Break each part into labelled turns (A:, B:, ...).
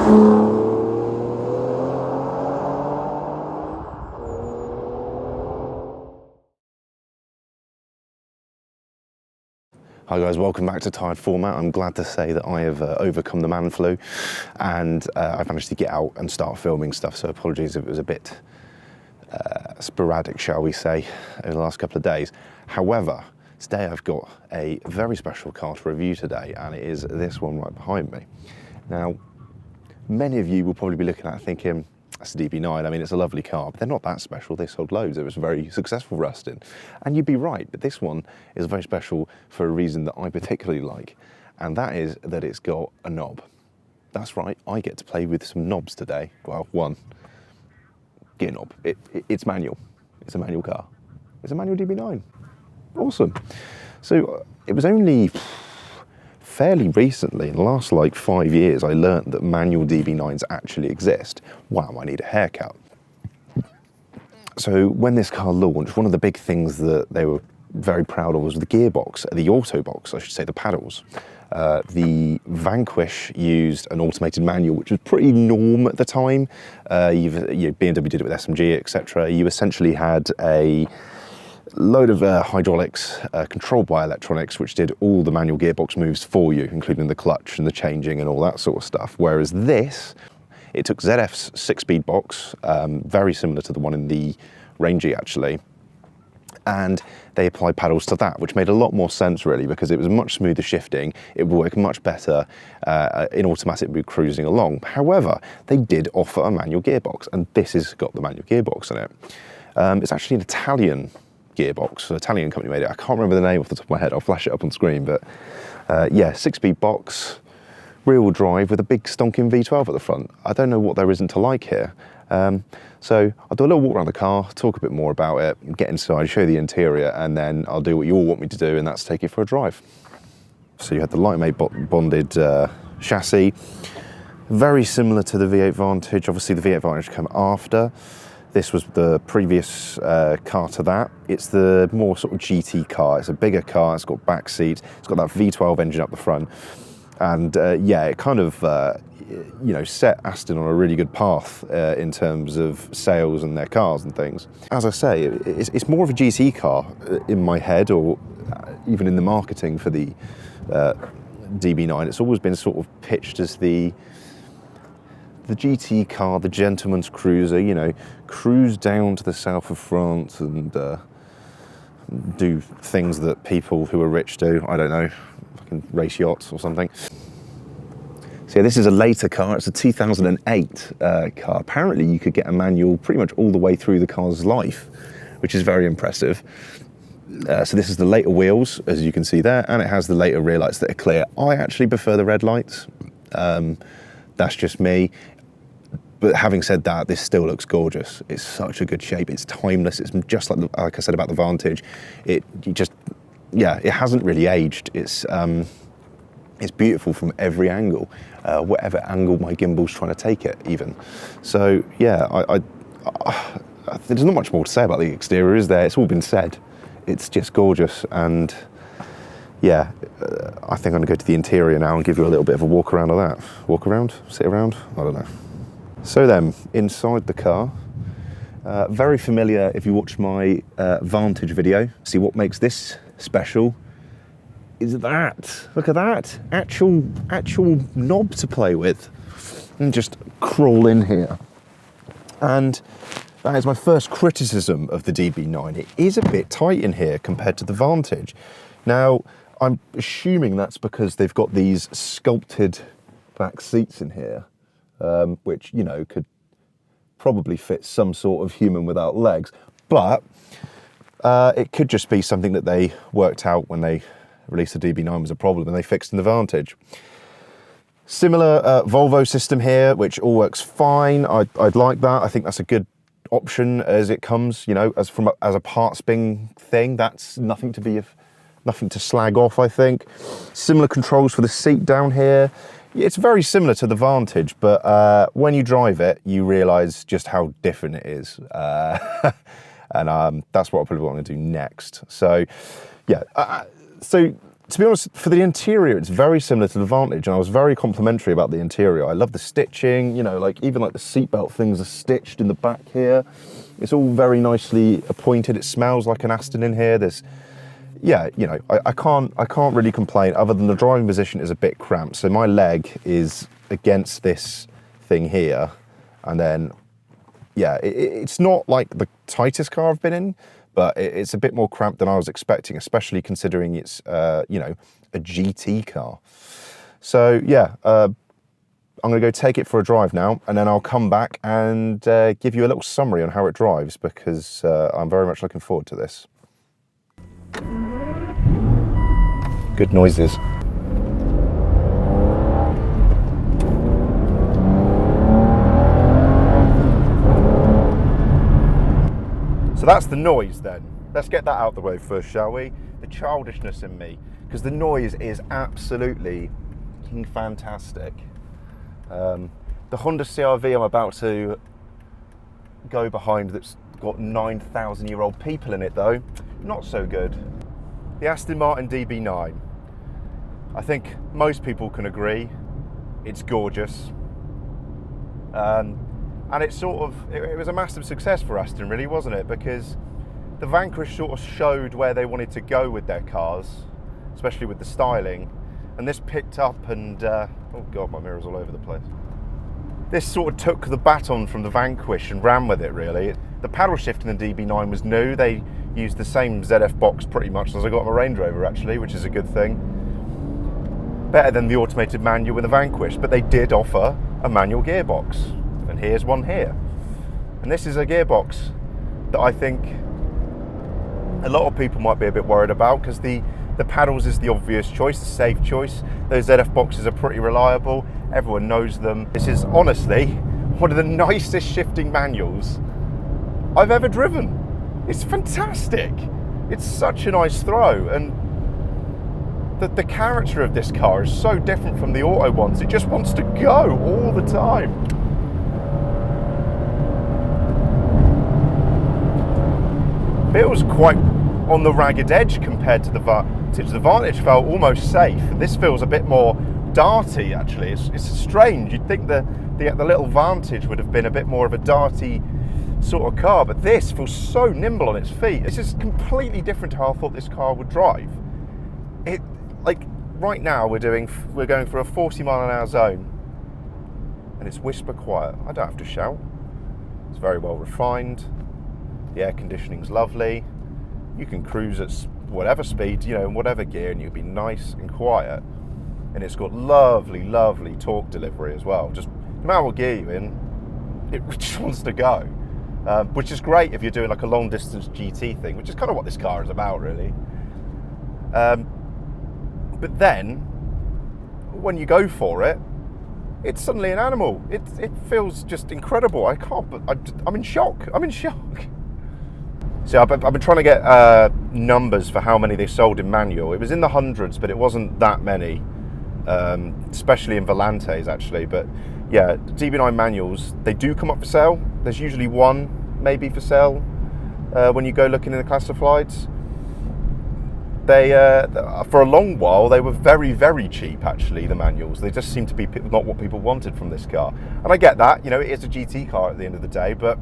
A: Hi guys, welcome back to Tired Format. I'm glad to say that I have overcome the man flu and I've managed to get out and start filming stuff, so apologies if it was a bit sporadic, shall we say, over the last couple of days. However, today I've got a very special car to review today, and it is this one right behind me. Now, many of you will probably be looking at it thinking, that's a DB9, I mean, it's a lovely car, but they're not that special. They sold loads. It was very successful for Aston. And you'd be right, but this one is very special for a reason that I particularly like, and that is that it's got a knob. That's right, I get to play with some knobs today. Well, one gear knob. It's manual. It's a manual car. It's a manual DB9. Awesome. So it was only fairly recently, in the last like 5 years, I learned that manual DB9s actually exist. Wow, I need a haircut. So when this car launched, one of the big things that they were very proud of was the gearbox, the auto box, I should say, the paddles. The Vanquish used an automated manual, which was pretty norm at the time. BMW did it with SMG, etc. You essentially had a load of hydraulics controlled by electronics, which did all the manual gearbox moves for you, including the clutch and the changing and all that sort of stuff. Whereas this, it took ZF's 6-speed box, very similar to the one in the Range actually, and they applied paddles to that, which made a lot more sense really, because it was much smoother shifting. It would work much better in automatic mode cruising along. However, they did offer a manual gearbox, and this has got the manual gearbox in it. It's actually an Italian gearbox, an Italian company made it. I can't remember the name off the top of my head. I'll flash it up on screen, but yeah, 6-speed box, rear-wheel drive with a big stonking V12 at the front. I don't know what there isn't to like here. So I'll do a little walk around the car, talk a bit more about it, get inside, show you the interior, and then I'll do what you all want me to do, and that's take it for a drive. So you had the Lightmate bonded chassis, very similar to the V8 Vantage. Obviously the V8 Vantage came after. This was the previous car to that. It's the more sort of GT car. It's a bigger car, it's got back seats, it's got that V12 engine up the front. And yeah, it kind of, you know, set Aston on a really good path in terms of sales and their cars and things. As I say, it's more of a GT car in my head, or even in the marketing for the DB9. It's always been sort of pitched as the GT car, the gentleman's cruiser, you know, cruise down to the south of France and do things that people who are rich do. I don't know, fucking race yachts or something. So yeah, this is a later car. It's a 2008 car. Apparently you could get a manual pretty much all the way through the car's life, which is very impressive. So this is the later wheels, as you can see there, and it has the later rear lights that are clear. I actually prefer the red lights. That's just me. But having said that, this still looks gorgeous. It's such a good shape. It's timeless. It's just like I said about the Vantage. It hasn't really aged. It's beautiful from every angle, whatever angle my gimbal's trying to take it, even. So yeah, there's not much more to say about the exterior, is there? It's all been said. It's just gorgeous, and yeah, I think I'm gonna go to the interior now and give you a little bit of a walk around of that. Walk around? Sit around? I don't know. So then, inside the car, very familiar if you watch my Vantage video. See, what makes this special is that. Look at that, actual knob to play with. And just crawl in here. And that is my first criticism of the DB9. It is a bit tight in here compared to the Vantage. Now, I'm assuming that's because they've got these sculpted back seats in here, which, you know, could probably fit some sort of human without legs. But it could just be something that they worked out when they released the DB9 was a problem and they fixed in the Vantage. Similar Volvo system here, which all works fine. I'd like that. I think that's a good option as it comes, you know, as a parts bin thing. That's nothing to slag off, I think. Similar controls for the seat down here. It's very similar to the Vantage, but when you drive it, you realise just how different it is. And that's what I probably want to do next. So, yeah. So To be honest, for the interior, it's very similar to the Vantage, and I was very complimentary about the interior. I love the stitching, you know, like even like the seatbelt things are stitched in the back here. It's all very nicely appointed. It smells like an Aston in here. There's, yeah, you know, I can't really complain, other than the driving position is a bit cramped. So my leg is against this thing here, and then, yeah, it's not like the tightest car I've been in, but it's a bit more cramped than I was expecting, especially considering it's, you know, a GT car. So yeah, I'm gonna go take it for a drive now, and then I'll come back and give you a little summary on how it drives, because I'm very much looking forward to this. Good noises. So that's the noise then. Let's get that out of the way first, shall we? The childishness in me, because the noise is absolutely fantastic. The Honda CR-V I'm about to go behind, that's got 9,000-year-old people in it though, not so good. The Aston Martin DB9. I think most people can agree it's gorgeous. And it's sort of, it was a massive success for Aston really, wasn't it? Because the Vanquish sort of showed where they wanted to go with their cars, especially with the styling. And this picked up and, oh God, my mirror's all over the place. This sort of took the baton from the Vanquish and ran with it really. The paddle shift in the DB9 was new. They used the same ZF box pretty much as I got on my Range Rover actually, which is a good thing. Better than the automated manual with the Vanquish, but they did offer a manual gearbox. And here's one here. And this is a gearbox that I think a lot of people might be a bit worried about, because the paddles is the obvious choice, the safe choice. Those ZF boxes are pretty reliable. Everyone knows them. This is honestly one of the nicest shifting manuals I've ever driven. It's fantastic. It's such a nice throw, and the character of this car is so different from the auto ones. It just wants to go all the time. Feels quite on the ragged edge compared to the Vantage. The Vantage felt almost safe. This feels a bit more darty actually. It's strange. You'd think the little Vantage would have been a bit more of a darty sort of car, but this feels so nimble on its feet. This is completely different to how I thought this car would drive. It, like right now we're going for a 40-mile-an-hour zone, and it's whisper quiet. I don't have to shout. It's very well refined. The air conditioning's lovely. You can cruise at whatever speed, you know, in whatever gear, and you'll be nice and quiet. And it's got lovely, lovely torque delivery as well. Just no matter what gear you're in, it just wants to go. Which is great if you're doing like a long distance GT thing, which is kind of what this car is about really. But then, when you go for it, it's suddenly an animal. It feels just incredible. I'm in shock. I'm in shock. So I've been trying to get numbers for how many they sold in manual. It was in the hundreds, but it wasn't that many, especially in Volantes actually. But yeah, DB9 manuals, they do come up for sale. There's usually one maybe for sale when you go looking in the classifieds. They, for a long while, they were very, very cheap actually, the manuals. They just seemed to be not what people wanted from this car. And I get that, you know, it is a GT car at the end of the day, but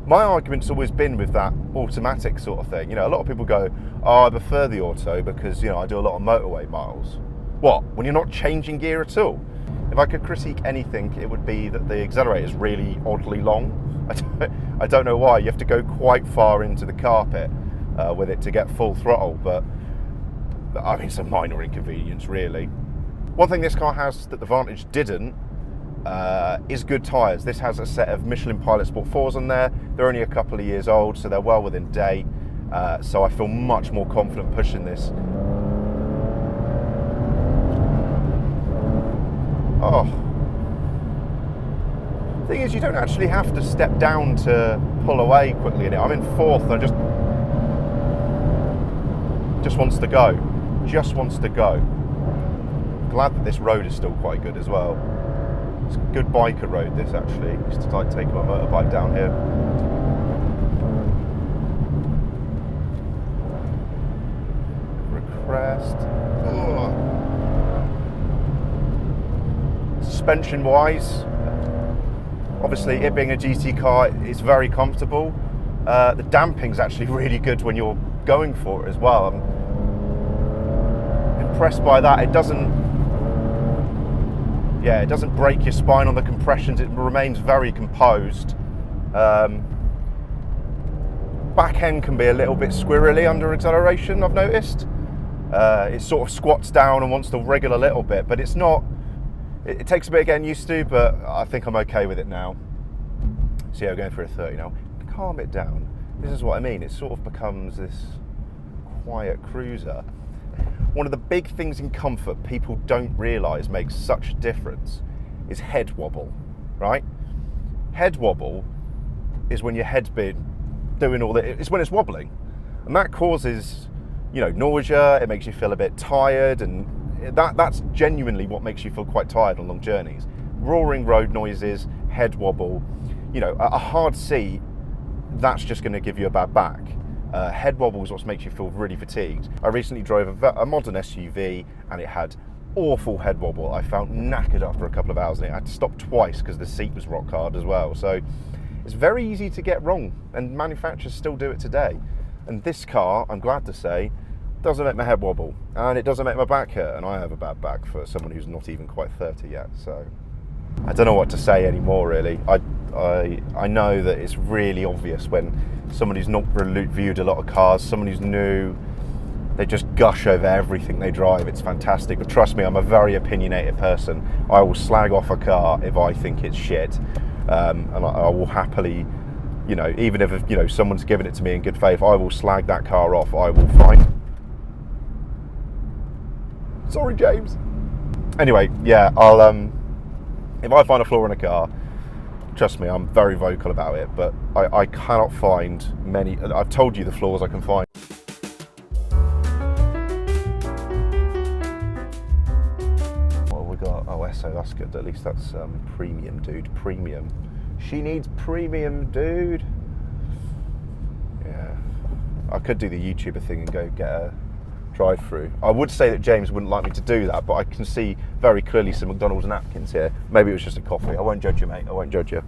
A: my argument's always been with that automatic sort of thing. You know, a lot of people go, oh, I prefer the auto because, you know, I do a lot of motorway miles. What, when you're not changing gear at all? If I could critique anything, it would be that the accelerator is really oddly long. I don't know why. You have to go quite far into the carpet with it to get full throttle, but I mean, it's a minor inconvenience, really. One thing this car has that the Vantage didn't is good tyres. This has a set of Michelin Pilot Sport 4s on there. They're only a couple of years old, so they're well within date. So I feel much more confident pushing this. Oh. The thing is, you don't actually have to step down to pull away quickly in it. I'm in fourth, and just wants to go. Just wants to go. Glad that this road is still quite good as well. It's a good biker road, this actually. Just to like take my motorbike down here. For a crest. suspension wise, obviously it being a GT car, it's very comfortable. The damping's actually really good when you're going for it as well. I'm impressed by that. It doesn't break your spine on the compressions. It remains very composed. Back end can be a little bit squirrely under acceleration, I've noticed. It sort of squats down and wants to wriggle a little bit, but it's not, it takes a bit of getting used to, but I think I'm okay with it now. So yeah, we're going for a 30 now. Calm it down. This is what I mean. It sort of becomes this quiet cruiser. One of the big things in comfort people don't realise makes such a difference is head wobble, right? Head wobble is when your head's been doing all that, it's when it's wobbling. And that causes, you know, nausea, it makes you feel a bit tired, and that's genuinely what makes you feel quite tired on long journeys. Roaring road noises, head wobble, you know, a hard seat, that's just going to give you a bad back. Head wobble is what makes you feel really fatigued. I recently drove a modern SUV and it had awful head wobble. I felt knackered after a couple of hours and I had to stop twice because the seat was rock hard as well. So it's very easy to get wrong, and manufacturers still do it today. And this car, I'm glad to say, doesn't make my head wobble, and it doesn't make my back hurt, and I have a bad back for someone who's not even quite 30 yet, so I don't know what to say anymore, really. I know that it's really obvious when someone who's not reviewed a lot of cars, someone who's new, they just gush over everything they drive. It's fantastic, but trust me, I'm a very opinionated person. I will slag off a car if I think it's shit, and I will happily, you know, even if, you know, someone's given it to me in good faith, I will slag that car off. I will find... Sorry, James. Anyway, yeah, I'll if I find a flaw in a car, trust me, I'm very vocal about it, but I cannot find many. I've told you the flaws I can find. What have we got? Oh, SO, that's good. At least that's premium, dude. Premium. She needs premium, dude. Yeah. I could do the YouTuber thing and go get a drive-through. I would say that James wouldn't like me to do that, but I can see very clearly some McDonald's napkins here. Maybe it was just a coffee. I won't judge you, mate. I won't judge you.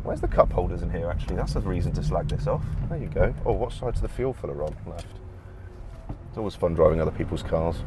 A: Where's the cup holders in here, actually? That's a reason to slag this off. There you go. Oh, what side's the fuel filler on left? It's always fun driving other people's cars.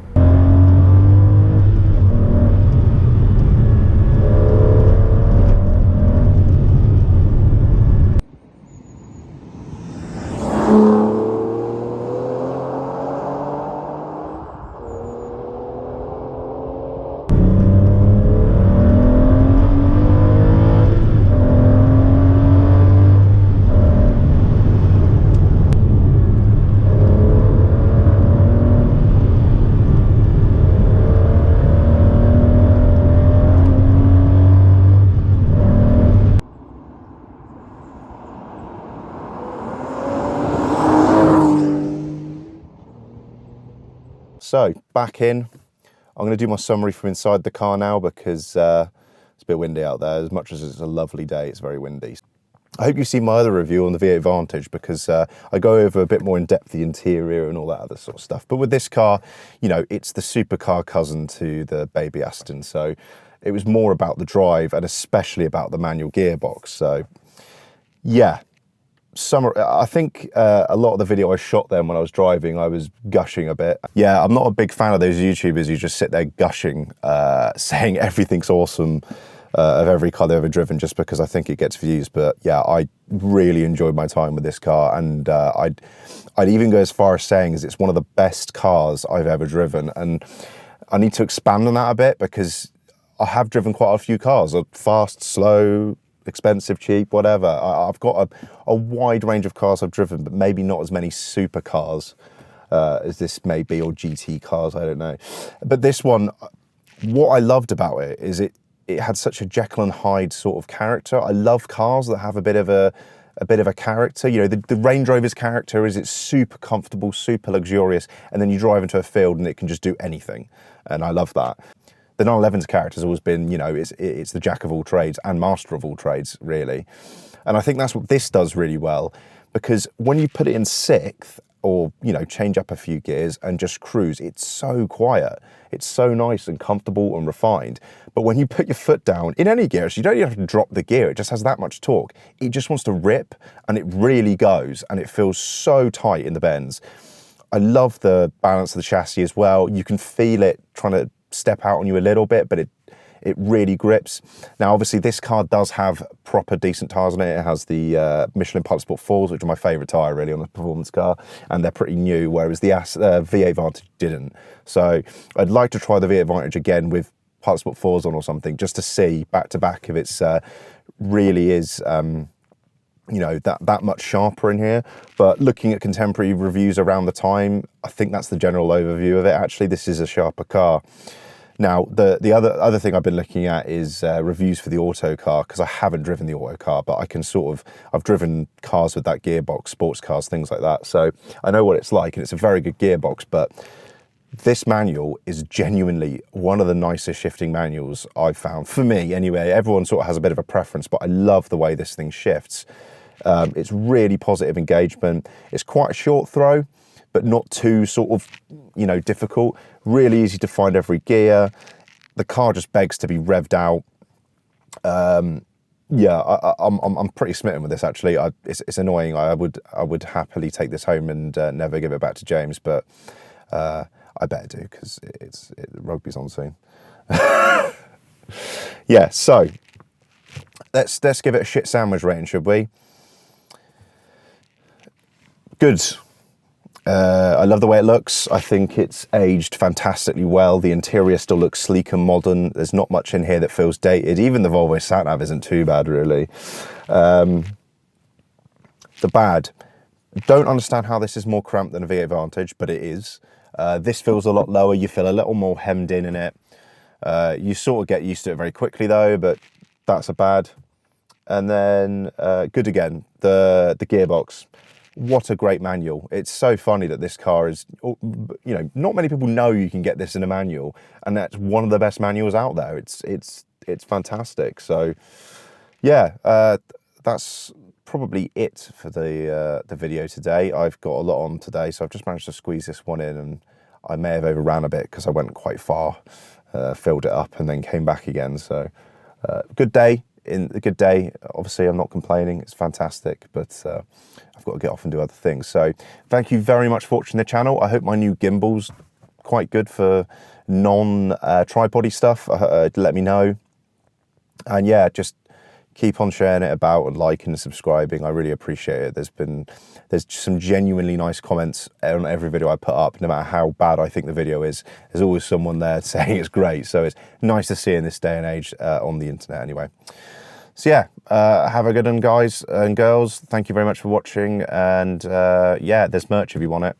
A: So, back in. I'm going to do my summary from inside the car now because it's a bit windy out there. As much as it's a lovely day, it's very windy. I hope you've seen my other review on the V8 Vantage because I go over a bit more in depth the interior and all that other sort of stuff. But with this car, you know, it's the supercar cousin to the baby Aston. So it was more about the drive and especially about the manual gearbox. So yeah. I think a lot of the video I shot then when I was driving, I was gushing a bit. Yeah, I'm not a big fan of those YouTubers who just sit there gushing, saying everything's awesome of every car they've ever driven just because I think it gets views. But yeah, I really enjoyed my time with this car, and I'd even go as far as saying is it's one of the best cars I've ever driven. And I need to expand on that a bit because I have driven quite a few cars, fast, slow, expensive, cheap, whatever. I've got a wide range of cars I've driven, but maybe not as many supercars as this may be, or GT cars, I don't know. But this one, what I loved about it is it had such a Jekyll and Hyde sort of character. I love cars that have a bit of a character. You know, the Range Rover's character is it's super comfortable, super luxurious, and then you drive into a field and it can just do anything. And I love that. The 911's character has always been, you know, it's the jack of all trades and master of all trades, really. And I think that's what this does really well, because when you put it in sixth, or, you know, change up a few gears and just cruise. It's so quiet. It's so nice and comfortable and refined. But when you put your foot down in any gear, so you don't even have to drop the gear, it just has that much torque. It just wants to rip, and it really goes, and it feels so tight in the bends. I love the balance of the chassis as well. You can feel it trying to step out on you a little bit, but it really grips. Now, obviously, this car does have proper decent tyres on it. It has the Michelin Pilot Sport 4s, which are my favourite tyre, really, on a performance car, and they're pretty new, whereas the V8 Vantage didn't. So I'd like to try the V8 Vantage again with Pilot Sport 4s on or something, just to see back-to-back if it's really is, you know, that much sharper in here. But looking at contemporary reviews around the time, I think that's the general overview of it. Actually, this is a sharper car. Now, the other thing I've been looking at is reviews for the auto car, because I haven't driven the auto car, but I can I've driven cars with that gearbox, sports cars, things like that. So I know what it's like, and it's a very good gearbox, but this manual is genuinely one of the nicest shifting manuals I've found, for me anyway. Everyone sort of has a bit of a preference, but I love the way this thing shifts. It's really positive engagement. It's quite a short throw, but not too sort of, you know, difficult. Really easy to find every gear. The car just begs to be revved out. Yeah, I'm pretty smitten with this, actually. It's annoying. I would happily take this home and never give it back to James, but I better do, because rugby's on soon. Yeah, so let's give it a shit sandwich rating, should we? Good. I love the way it looks. I think it's aged fantastically well. The interior still looks sleek and modern. There's not much in here that feels dated. Even the Volvo sat-nav isn't too bad, really. The bad. Don't understand how this is more cramped than a V8 Vantage, but it is. This feels a lot lower. You feel a little more hemmed in it. You sort of get used to it very quickly, though, but that's a bad. And then good again, the gearbox. What a great manual. It's so funny that this car is, you know, not many people know you can get this in a manual, and that's one of the best manuals out there. It's fantastic. So yeah, that's probably it for the video today. I've got a lot on today, so I've just managed to squeeze this one in, and I may have overran a bit because I went quite far, filled it up and then came back again. So good day. A good day. Obviously, I'm not complaining. It's fantastic, but I've got to get off and do other things. So thank you very much for watching the channel. I hope my new gimbal's quite good for non-tripody stuff. Let me know. And yeah, just keep on sharing it about and liking and subscribing. I really appreciate it. There's some genuinely nice comments on every video I put up, no matter how bad I think the video is. There's always someone there saying it's great. So it's nice to see in this day and age on the internet anyway. So yeah, have a good one, guys and girls. Thank you very much for watching. And yeah, there's merch if you want it.